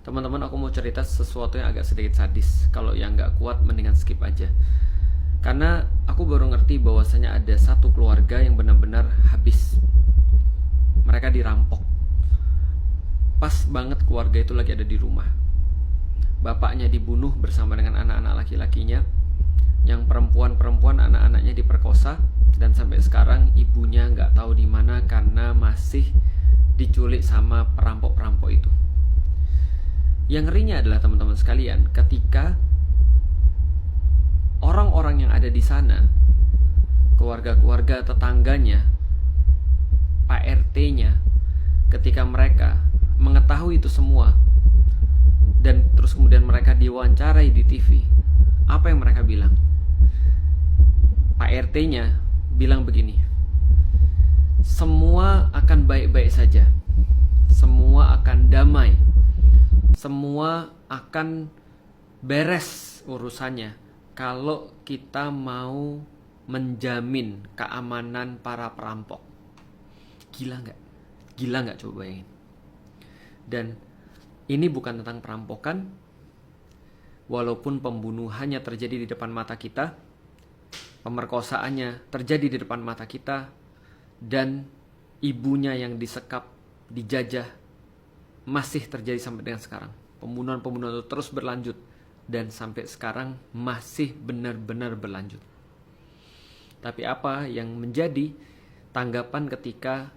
Teman-teman, aku mau cerita sesuatu yang agak sedikit sadis. Kalau yang nggak kuat, mendingan skip aja. Karena aku baru ngerti bahwasanya ada satu keluarga yang benar-benar habis. Mereka dirampok. Pas banget keluarga itu lagi ada di rumah. Bapaknya dibunuh bersama dengan anak-anak laki-lakinya. Yang perempuan-perempuan anak-anaknya diperkosa. Dan sampai sekarang ibunya nggak tahu di mana karena masih diculik sama perampok-perampok itu. Yang ngerinya adalah teman-teman sekalian, ketika orang-orang yang ada di sana, keluarga-keluarga tetangganya, Pak RT-nya, ketika mereka mengetahui itu semua, dan terus kemudian mereka diwawancarai di TV, apa yang mereka bilang? Pak RT-nya bilang begini, semua akan baik-baik saja, semua akan damai, semua akan beres urusannya kalau kita mau menjamin keamanan para perampok. Gila nggak? Gila nggak, coba bayangin. Dan ini bukan tentang perampokan, walaupun pembunuhannya terjadi di depan mata kita, pemerkosaannya terjadi di depan mata kita, dan ibunya yang disekap, dijajah, masih terjadi sampai dengan sekarang. Pembunuhan-pembunuhan itu terus berlanjut dan sampai sekarang masih benar-benar berlanjut. Tapi apa yang menjadi tanggapan ketika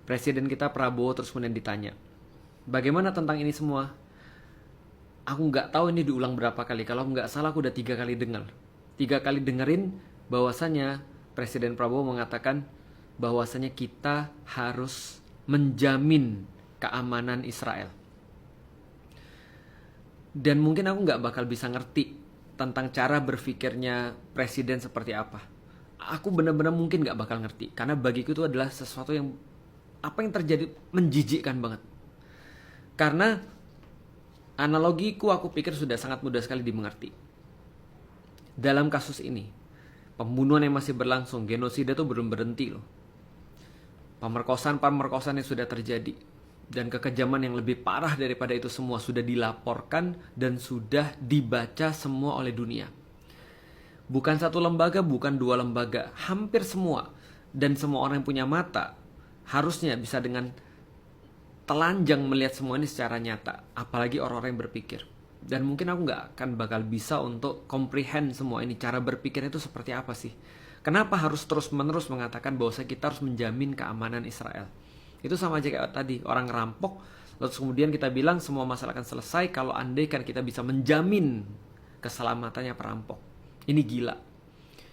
Presiden kita Prabowo terus kemudian ditanya, bagaimana tentang ini semua? Aku nggak tahu ini diulang berapa kali. Kalau nggak salah aku udah 3 kali dengar. 3 kali dengerin bahwasanya Presiden Prabowo mengatakan bahwasanya kita harus menjamin keamanan Israel. Dan mungkin aku nggak bakal bisa ngerti tentang cara berpikirnya presiden seperti apa. Aku benar-benar mungkin nggak bakal ngerti, karena bagiku itu adalah sesuatu yang apa yang terjadi menjijikkan banget. Karena analogiku aku pikir sudah sangat mudah sekali dimengerti. Dalam kasus ini, pembunuhan yang masih berlangsung, genosida itu belum berhenti loh. Pemerkosaan yang sudah terjadi, dan kekejaman yang lebih parah daripada itu semua sudah dilaporkan dan sudah dibaca semua oleh dunia. Bukan satu lembaga, bukan 2 lembaga, hampir semua. Dan semua orang yang punya mata harusnya bisa dengan telanjang melihat semua ini secara nyata, apalagi orang-orang yang berpikir. Dan mungkin aku gak akan bakal bisa untuk comprehend semua ini, cara berpikirnya itu seperti apa sih. Kenapa harus terus-menerus mengatakan bahwa kita harus menjamin keamanan Israel? Itu sama aja kayak tadi, orang ngerampok, lalu kemudian kita bilang semua masalah akan selesai kalau andaikan kita bisa menjamin keselamatannya perampok. Ini gila.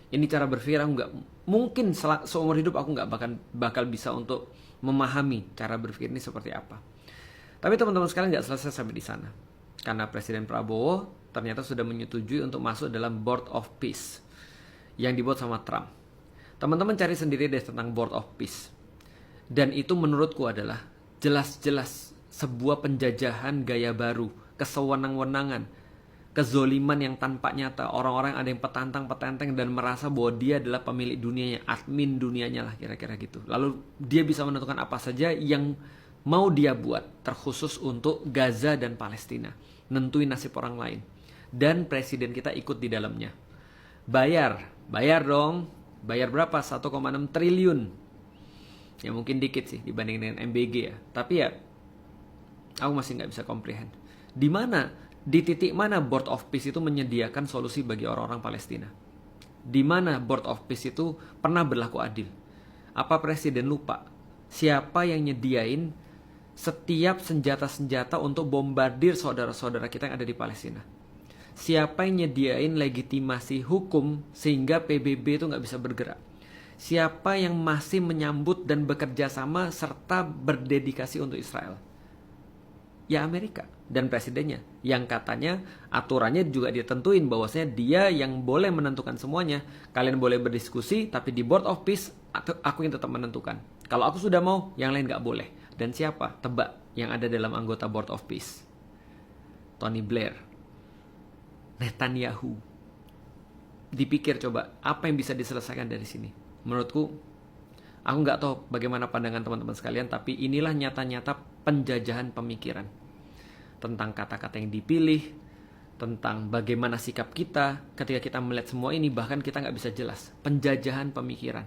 Ini cara berpikir aku nggak mungkin seumur hidup aku nggak bakal bisa untuk memahami cara berpikir ini seperti apa. Tapi teman-teman sekalian nggak selesai sampai di sana, karena Presiden Prabowo ternyata sudah menyetujui untuk masuk dalam Board of Peace yang dibuat sama Trump. Teman-teman cari sendiri deh tentang Board of Peace. Dan itu menurutku adalah jelas-jelas sebuah penjajahan gaya baru, kesewenang-wenangan, kezoliman yang tanpa nyata. Orang-orang ada yang petantang-petenteng dan merasa bahwa dia adalah pemilik dunianya, admin dunianya lah kira-kira gitu. Lalu dia bisa menentukan apa saja yang mau dia buat, terkhusus untuk Gaza dan Palestina, nentuin nasib orang lain. Dan presiden kita ikut di dalamnya. Bayar dong. Bayar berapa? 1,6 triliun. Ya mungkin dikit sih dibanding dengan MBG ya. Tapi ya aku masih nggak bisa comprehend. Di titik mana Board of Peace itu menyediakan solusi bagi orang-orang Palestina? Di mana Board of Peace itu pernah berlaku adil? Apa presiden lupa siapa yang nyediain setiap senjata-senjata untuk bombardir saudara-saudara kita yang ada di Palestina? Siapa yang nyediain legitimasi hukum sehingga PBB itu nggak bisa bergerak? Siapa yang masih menyambut dan bekerja sama serta berdedikasi untuk Israel? Ya Amerika dan presidennya, yang katanya aturannya juga ditentuin bahwasanya dia yang boleh menentukan semuanya. Kalian boleh berdiskusi, tapi di Board of Peace aku yang tetap menentukan. Kalau aku sudah mau, yang lain nggak boleh. Dan siapa? Tebak yang ada dalam anggota Board of Peace. Tony Blair, Netanyahu. Dipikir coba, apa yang bisa diselesaikan dari sini? Menurutku Aku nggak tahu bagaimana pandangan teman-teman sekalian, tapi inilah nyata-nyata penjajahan pemikiran. Tentang kata-kata yang dipilih, tentang bagaimana sikap kita ketika kita melihat semua ini, bahkan kita nggak bisa jelas. Penjajahan pemikiran.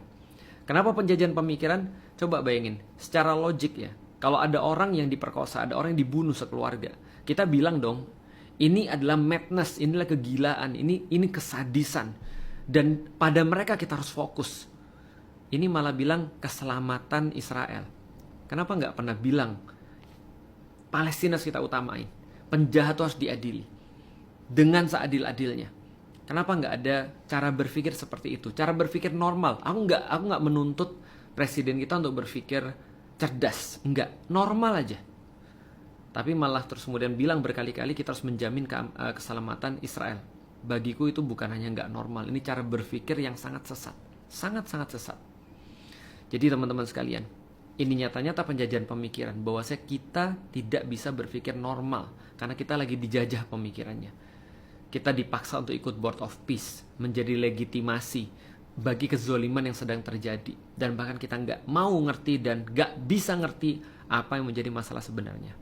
Kenapa penjajahan pemikiran? Coba bayangin, secara logik ya. Kalau ada orang yang diperkosa, ada orang yang dibunuh sekeluarga, kita bilang dong, ini adalah madness, inilah kegilaan, ini kesadisan. Dan pada mereka kita harus fokus. Ini malah bilang keselamatan Israel. Kenapa nggak pernah bilang Palestina harus kita utamain, penjahat harus diadili dengan seadil-adilnya? Kenapa nggak ada cara berpikir seperti itu? Cara berpikir normal. Aku nggak menuntut presiden kita untuk berpikir cerdas, nggak, normal aja. Tapi malah terus kemudian bilang berkali-kali kita harus menjamin keselamatan Israel. Bagiku itu bukan hanya nggak normal, ini cara berpikir yang sangat sesat, sangat-sangat sesat. Jadi teman-teman sekalian, ini nyata-nyata penjajahan pemikiran, bahwasanya kita tidak bisa berpikir normal karena kita lagi dijajah pemikirannya. Kita dipaksa untuk ikut Board of Peace, menjadi legitimasi bagi kezoliman yang sedang terjadi. Dan bahkan kita nggak mau ngerti dan nggak bisa ngerti apa yang menjadi masalah sebenarnya.